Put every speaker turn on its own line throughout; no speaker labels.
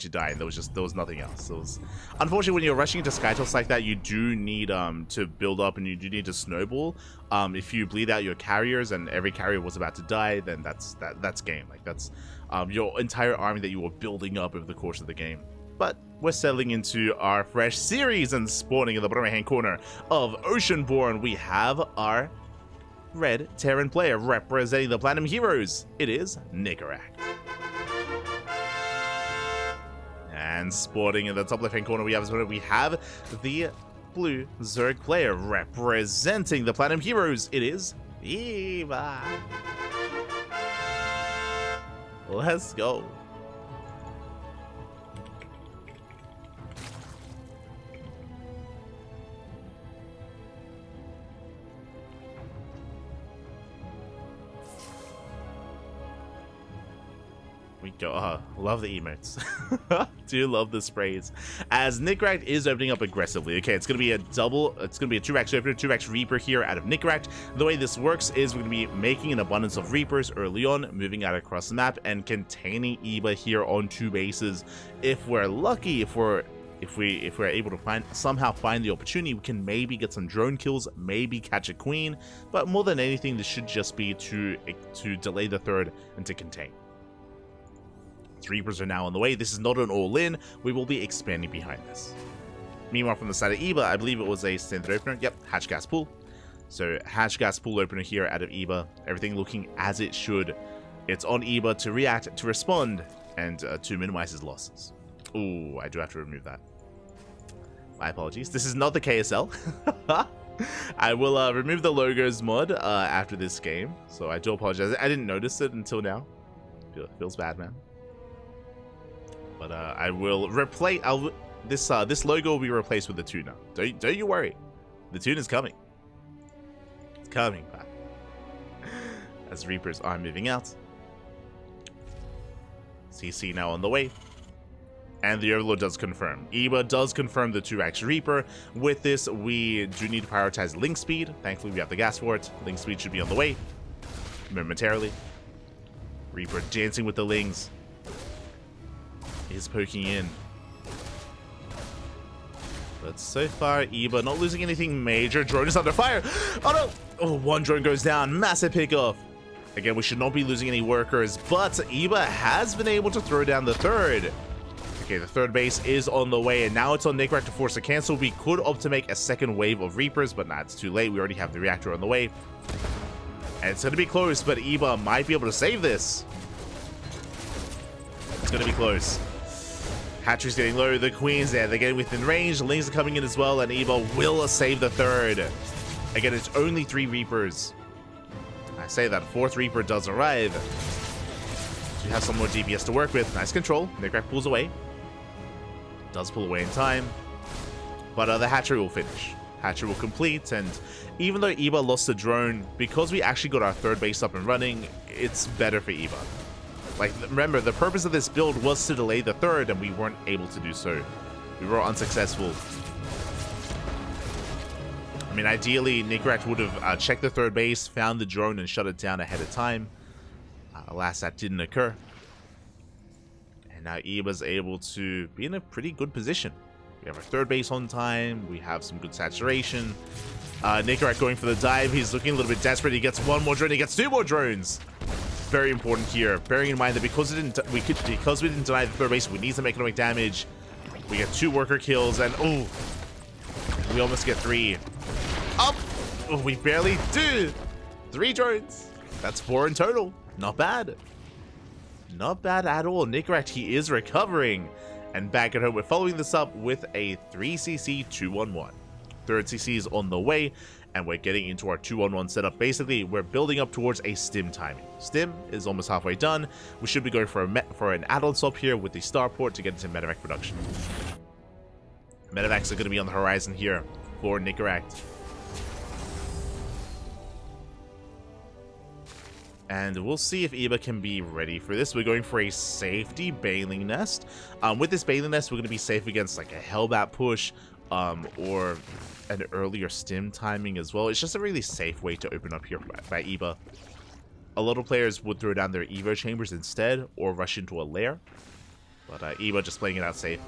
you die, and there was nothing else. Unfortunately, when you're rushing into skytoss like that, you do need to build up, and you do need to snowball. If you bleed out your carriers and every carrier was about to die, then that's game. Like that's your entire army that you were building up over the course of the game. But we're settling into our fresh series, and spawning in the bottom right hand corner of Oceanborn, we have our red Terran player representing the Platinum Heroes. It is Nicoract. And sporting in the top left-hand corner, we have the blue Zerg player representing the Platinum Heroes. It is Eva. Let's go. We go. Love the emotes. Do love the sprays. As Nicoract is opening up aggressively. Okay, it's gonna be a double. It's gonna be a 2x opener, 2x Reaper here out of Nicoract. The way this works is we're gonna be making an abundance of Reapers early on, moving out across the map and containing Eva here on 2 bases. If we're lucky, if we're able to somehow find the opportunity, we can maybe get some drone kills, maybe catch a queen. But more than anything, this should just be to delay the third and to contain. Reapers are now on the way. This is not an all-in. We will be expanding behind this. Meanwhile, from the side of Eva, I believe it was a standard opener. Yep, hatch gas pool. So hatch gas pool opener here out of Eva. Everything looking as it should. It's on Eva to react, to respond, and to minimize his losses. Ooh, I do have to remove that. My apologies. This is not the KSL. I will remove the logos mod after this game. So I do apologize. I didn't notice it until now. Feels bad, man. But I will replace. This logo will be replaced with the tuna. Don't you worry. The tuna's coming. It's coming back. As Reapers are moving out. CC now on the way. And the Overlord does confirm. Eva does confirm the 2x Reaper. With this, we do need to prioritize link speed. Thankfully, we have the gas for it. Link speed should be on the way momentarily. Reaper dancing with the lings. Is poking in. But so far, Eva not losing anything major. Drone is under fire. Oh no! Oh, 1 drone goes down. Massive pickoff. Again, we should not be losing any workers, but Eva has been able to throw down the third. Okay, the third base is on the way, and now it's on Nicoract to force a cancel. We could opt to make a second wave of Reapers, but nah, it's too late. We already have the reactor on the way. And it's going to be close, but Eva might be able to save this. It's going to be close. Hatchery's getting low, the queen's there, they're getting within range, the lings are coming in as well, and Eva will save the third. Again, it's only 3 Reapers. I say that, 4th Reaper does arrive. So you have some more DPS to work with. Nice control. Nicoract pulls away. Does pull away in time. But the hatchery will finish. Hatchery will complete, and even though Eva lost the drone, because we actually got our 3rd base up and running, it's better for Eva. Like, remember, the purpose of this build was to delay the 3rd, and we weren't able to do so. We were unsuccessful. I mean, ideally, Nicoract would have checked the 3rd base, found the drone, and shut it down ahead of time. Alas, that didn't occur. And now Eva's able to be in a pretty good position. We have our 3rd base on time. We have some good saturation. Nicoract going for the dive. He's looking a little bit desperate. He gets 1 more drone. He gets 2 more drones. Very important here, bearing in mind that because we didn't deny the 3rd base, we need some economic damage. We get 2 worker kills, and oh, we almost get 3. Up, oh, we barely do. 3 drones. That's 4 in total. Not bad. Not bad at all. Nicoract, he is recovering, and back at home, we're following this up with a 3cc 2-1-1. 3rd CC is on the way. And we're getting into our 2-on-1 setup. Basically, we're building up towards a stim timing. Stim is almost halfway done. We should be going for an add-on swap here with the starport to get into medevac production. Medevacs are going to be on the horizon here for Nicoract. And we'll see if Eva can be ready for this. We're going for a safety Baneling Nest. With this Baneling Nest, we're going to be safe against like a Hellbat push or an earlier stim timing as well. It's just a really safe way to open up here by Eva. A lot of players would throw down their Evo chambers instead or rush into a lair. But Eva just playing it out safe.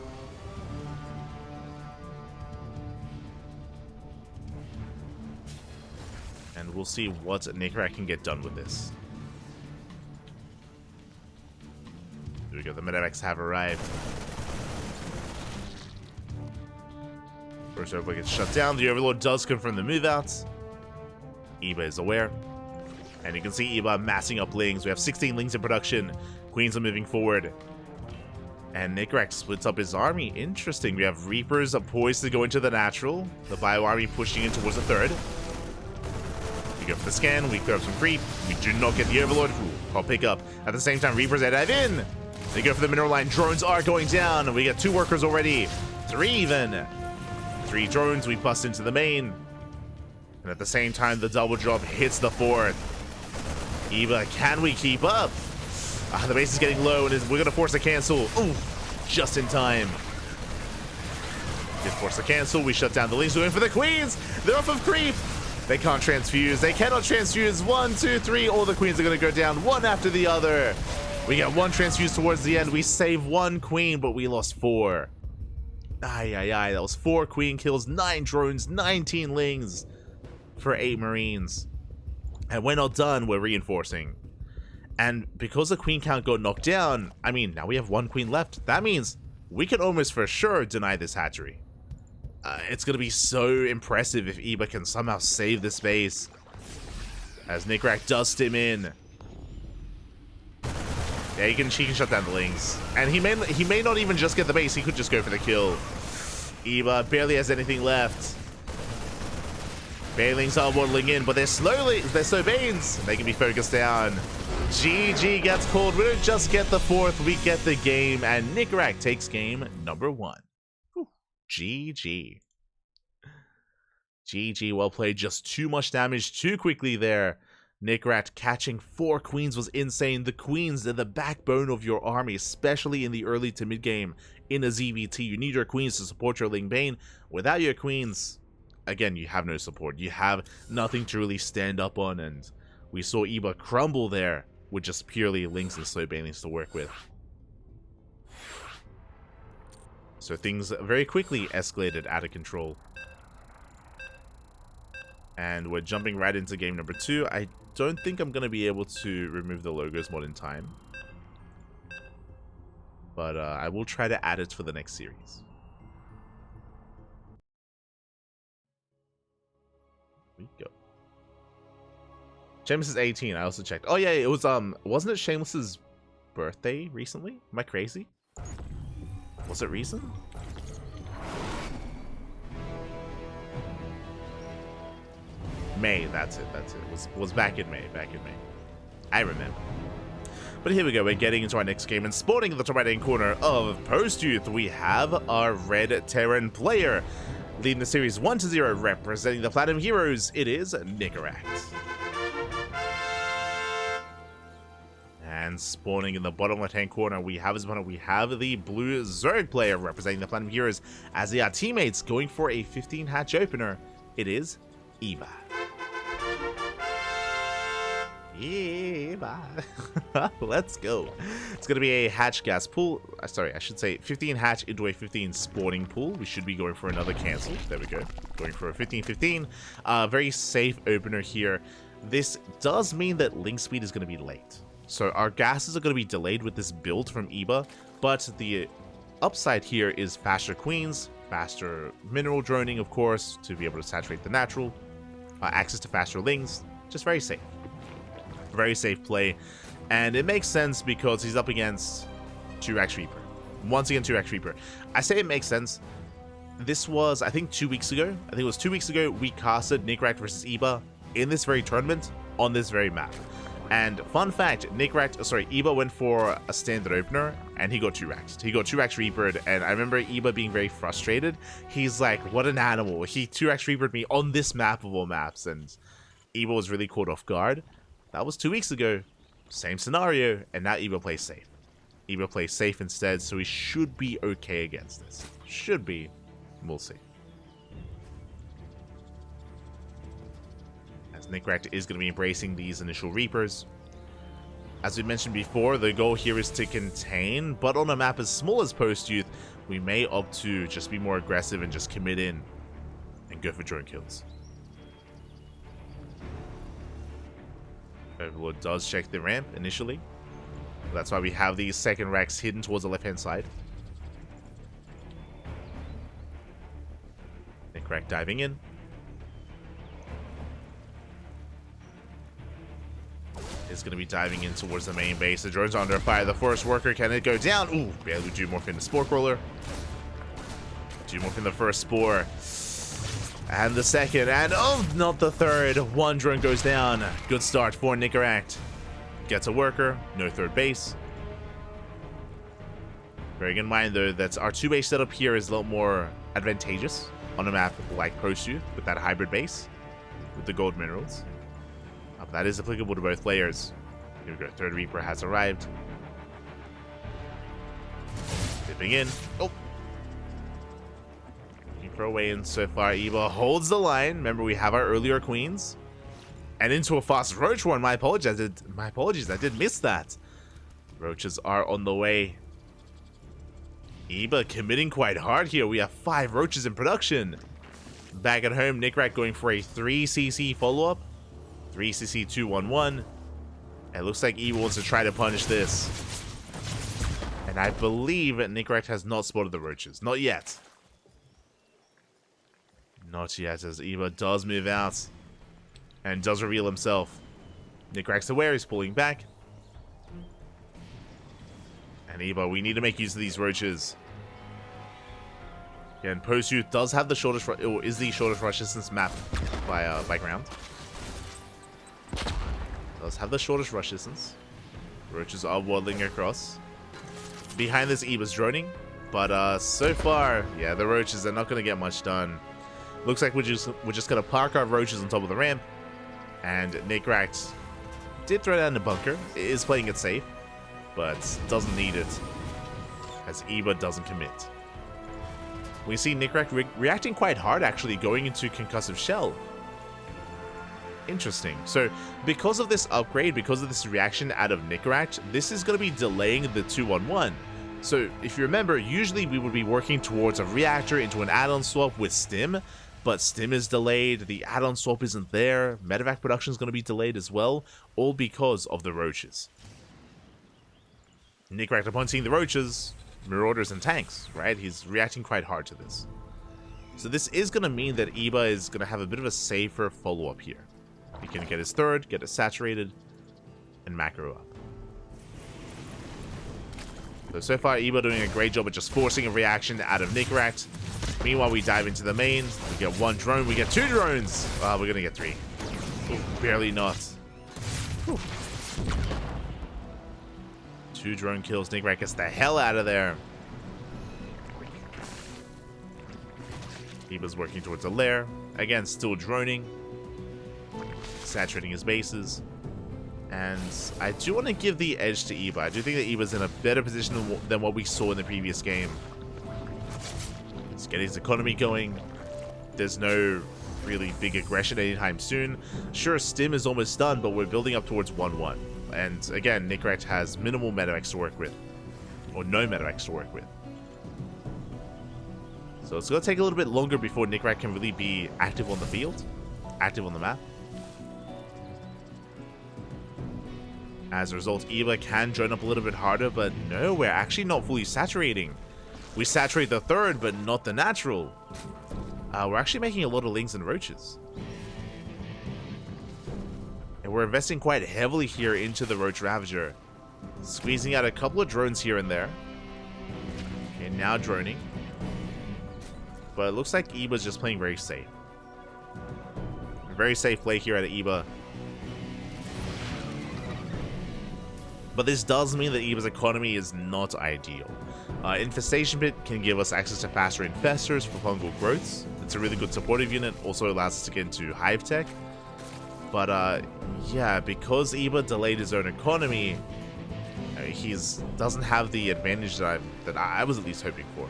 And we'll see what Nicoract can get done with this. Here we go, the Medivacs have arrived. First Overlord gets shut down. The Overlord does confirm the move outs. Eva is aware. And you can see Eva massing up Lings. We have 16 Lings in production. Queens are moving forward. And Nicoract splits up his army. Interesting. We have Reapers poised to go into the natural. The Bio army pushing in towards the third. We go for the scan. We clear up some creep. We do not get the Overlord. Ooh, I'll pick up. At the same time, Reapers dive in. They go for the mineral line. Drones are going down. We got 2 workers already. 3 even. 3 drones. We bust into the main. And at the same time, the double drop hits the 4th. Eva, can we keep up? The base is getting low, and we're going to force a cancel. Ooh, just in time. Did force a cancel. We shut down the Lings. We're going for the Queens. They're off of creep. They can't transfuse. They cannot transfuse. 1, 2, 3. All the Queens are going to go down one after the other. We got 1 transfuse towards the end. We save 1 Queen, but we lost 4. That was 4 Queen kills, 9 drones, 19 Lings for 8 Marines. And we're not done. We're reinforcing. And because the Queen count got knocked down, I mean, now we have 1 Queen left. That means we can almost for sure deny this hatchery. It's going to be so impressive if Eva can somehow save this base. As Nicoract does stim in. Yeah, she can shut down the Lings. And he may not even just get the base, he could just go for the kill. Eva barely has anything left. Banelings are waddling in, but they're slow Banes. They can be focused down. GG gets called. We don't just get the 4th, we get the game, and Nicoract takes game number 1. Whew. GG. GG, well played. Just too much damage too quickly there. Nicoract catching 4 Queens was insane. The Queens are the backbone of your army, especially in the early to mid game in a ZVT. You need your Queens to support your Ling Bane. Without your Queens, again, you have no support. You have nothing to really stand up on, and we saw Eva crumble there with just purely Lings and slow Banelings to work with. So things very quickly escalated out of control. And we're jumping right into game number 2. I don't think I'm going to be able to remove the logos mod in time. But I will try to add it for the next series. Here we go. Shameless is 18. I also checked. Oh yeah, it was wasn't it Shameless's birthday recently? Am I crazy? Was it recent? May, that's it. It was back in May, I remember. But here we go, we're getting into our next game, and spawning in the top right-hand corner of Post Youth, we have our Red Terran player. Leading the series 1-0, representing the Platinum Heroes, it is Nicoract. And spawning in the bottom left-hand corner, we have the Blue Zerg player, representing the Platinum Heroes, as they are teammates going for a 15-hatch opener. It is Eva. Yeah, let's go. It's going to be a hatch gas pool. Sorry, I should say 15 hatch into a 15 spawning pool. We should be going for another cancel. There we go. Going for a 15-15. Very safe opener here. This does mean that link speed is going to be late. So our gases are going to be delayed with this build from Eva. But the upside here is faster queens, faster mineral droning, of course, to be able to saturate the natural. Access to faster lings. Just very safe. Very safe play, and it makes sense because he's up against 2x Reaper. Once again, 2x Reaper. I say it makes sense. This was, I think, 2 weeks ago. I think it was 2 weeks ago we casted Nicoract versus Eva in this very tournament on this very map. And fun fact, Eva went for a standard opener and he got 2x'd. He got 2x Reapered, and I remember Eva being very frustrated. He's like, what an animal. He 2x Reapered me on this map of all maps, and Eva was really caught off guard. That was 2 weeks ago. Same scenario, and now Eva plays safe. Eva plays safe instead, so he should be okay against this. Should be. We'll see. As Nicoract is going to be embracing these initial Reapers. As we mentioned before, the goal here is to contain, but on a map as small as Post-Youth, we may opt to just be more aggressive and just commit in and go for drone kills. Overlord does check the ramp initially. That's why we have these second racks hidden towards the left-hand side. Nicoract diving in. Is going to be diving in towards the main base. The drone's under fire. The first worker, can it go down? Ooh, barely do morph in the spore crawler. Do morph in the first spore. And the second, and oh, not the third. One drone goes down. Good start for Nicoract. Gets a worker, no third base. Bearing in mind though that our 2-base setup here is a lot more advantageous on a map like Post-Youth with that hybrid base with the gold minerals. That is applicable to both players. Here we go, third Reaper has arrived. Dipping in. Oh! Throw away in so far. Eva holds the line. Remember, we have our earlier queens. And into a fast roach one. My apologies, I did miss that. Roaches are on the way. Eva committing quite hard here. We have 5 roaches in production. Back at home, Nicoract going for a 3cc follow-up. 3cc 211. It looks like Eva wants to try to punish this. And I believe Nicoract has not spotted the roaches. Not yet. Not yet, as Eva does move out and does reveal himself. Nicoract's aware, he's pulling back. And Eva, we need to make use of these roaches. Again, Post-Youth does have the shortest, or is the shortest rush distance map by ground. Does have the shortest rush distance. Roaches are waddling across. Behind this, Eva's droning. But so far, yeah, the roaches are not going to get much done. Looks like we're just going to park our roaches on top of the ramp. And Nicoract did throw down the bunker. Is playing it safe, but doesn't need it, as Eva doesn't commit. We see Nicoract reacting quite hard, actually, going into Concussive Shell. Interesting. So, because of this upgrade, because of this reaction out of Nicoract, this is going to be delaying the 2-on-1. So, if you remember, usually we would be working towards a reactor into an add-on swap with Stim, but Stim is delayed, the add-on swap isn't there, medevac production is going to be delayed as well, all because of the roaches. Nicoract, upon seeing the roaches, marauders and tanks, right? He's reacting quite hard to this. So this is going to mean that Eva is going to have a bit of a safer follow-up here. He can get his third, get it saturated, and macro up. So far, Eva doing a great job at just forcing a reaction out of Nicoract. Meanwhile, we dive into the main. We get 1 drone. We get 2 drones. We're going to get 3. Ooh, barely not. Whew. 2 drone kills. Nicoract gets the hell out of there. Eva's working towards a lair. Again, still droning. Saturating his bases. And I do want to give the edge to Eva. I do think that Eva's in a better position than what we saw in the previous game. He's getting his economy going. There's no really big aggression anytime soon. Sure, Stim is almost done, but we're building up towards 1-1. And again, Nicoract has minimal medevacs to work with. Or no medevacs to work with. So it's going to take a little bit longer before Nicoract can really be active on the field. Active on the map. As a result, Eva can drone up a little bit harder, but no, we're actually not fully saturating. We saturate the third, but not the natural. We're actually making a lot of lings and roaches. And we're investing quite heavily here into the Roach Ravager. Squeezing out a couple of drones here and there. And now droning. But it looks like Eva's just playing very safe. Very safe play here at Eva. But this does mean that Eva's economy is not ideal. Infestation Pit can give us access to faster infestors for fungal growths. It's a really good supportive unit, also allows us to get into Hive Tech. But yeah, because Eva delayed his own economy, he doesn't have the advantage that I was at least hoping for.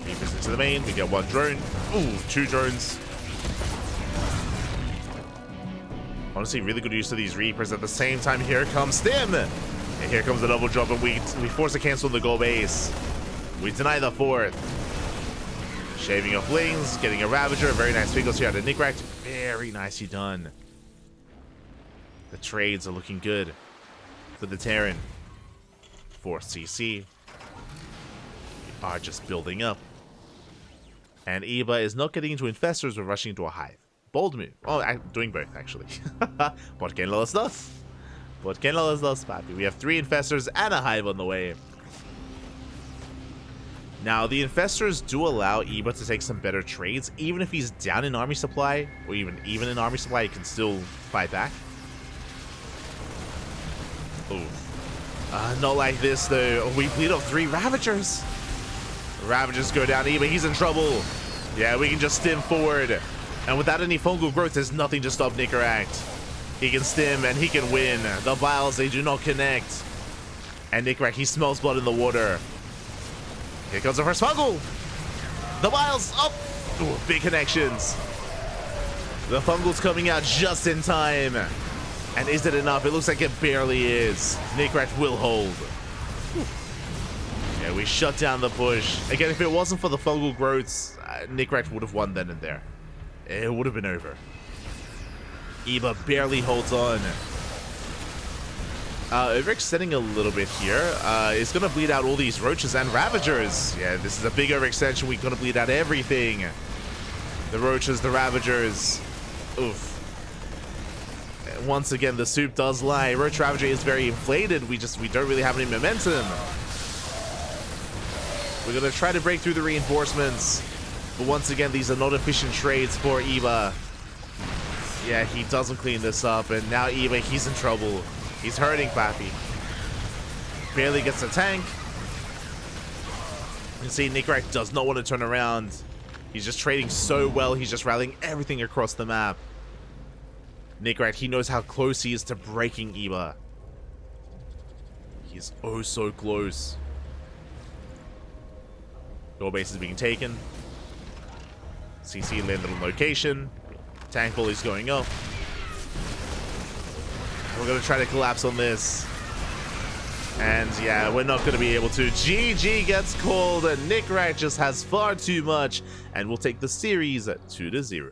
Eva's into the main, we get 1 drone. Ooh, 2 drones. Honestly, really good use of these Reapers. At the same time, here comes Stim. And here comes the double drop, and we force a cancel on the goal base. We deny the fourth. Shaving off Lings, getting a Ravager. Very nice Wiggles here out of Nicoract. Very nicely done. The trades are looking good for the Terran. 4 CC. We are just building up. And Eva is not getting into Infestors, we're rushing into a Hive. Bold move. Oh, I'm doing both, actually. ¿Por qué no los dos? ¿Por qué no los dos, papi? We have 3 Infestors and a Hive on the way. Now, the Infestors do allow Eva to take some better trades. Even if he's down in army supply, or even in army supply, he can still fight back. Ooh. Not like this, though. We bleed off 3 Ravagers. Ravagers go down. Eva, he's in trouble. Yeah, we can just stim forward. And without any fungal growth, there's nothing to stop Nicoract. He can stim and he can win. The vials, they do not connect. And Nicoract, he smells blood in the water. Here comes the first fungal. The vials up. Ooh, big connections. The fungal's coming out just in time. And is it enough? It looks like it barely is. Nicoract will hold. Yeah, we shut down the push. Again, if it wasn't for the fungal growths, Nicoract would have won then and there. It would have been over. Eva barely holds on. Overextending a little bit here. It's going to bleed out all these Roaches and Ravagers. Yeah, this is a big overextension. We're going to bleed out everything. The Roaches, the Ravagers. Oof. Once again, the soup does lie. Roach Ravager is very inflated. We don't really have any momentum. We're going to try to break through the reinforcements. But once again, these are not efficient trades for Eva. Yeah, he doesn't clean this up. And now Eva, he's in trouble. He's hurting Pappy. Barely gets a tank. You can see Nicoract does not want to turn around. He's just trading so well. He's just rallying everything across the map. Nicoract, he knows how close he is to breaking Eva. He's oh so close. Door base is being taken. CC landed on location. Tank bully's going up. We're going to try to collapse on this. And yeah, we're not going to be able to. GG gets called, and Nicoract just has far too much. And we'll take the series at 2-0.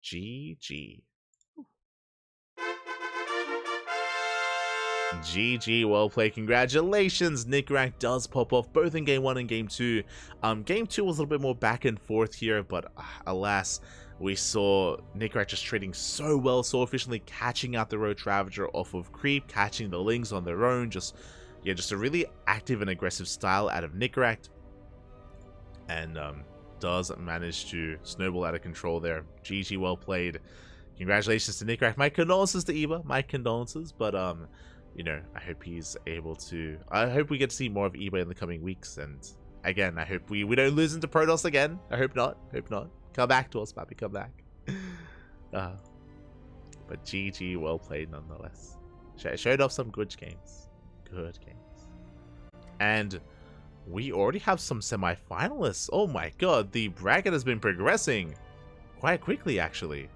GG. GG, well played. Congratulations. Nicoract does pop off both in game 1 and game 2. Game 2 was a little bit more back and forth here, but alas, we saw Nicoract just trading so well, so efficiently, catching out the Roach Ravager off of creep, catching the Lings on their own. Just a really active and aggressive style out of Nicoract. And does manage to snowball out of control there. GG, well played. Congratulations to Nicoract. My condolences to Eva. My condolences, but you know, I hope he's able to. I hope we get to see more of Eva in the coming weeks. And again, I hope we don't lose into Protoss again. I hope not. Hope not. Come back to us, Pappy. Come back. But GG, well played nonetheless. Showed off some good games. Good games. And we already have some semi-finalists. Oh my god, the bracket has been progressing quite quickly, actually.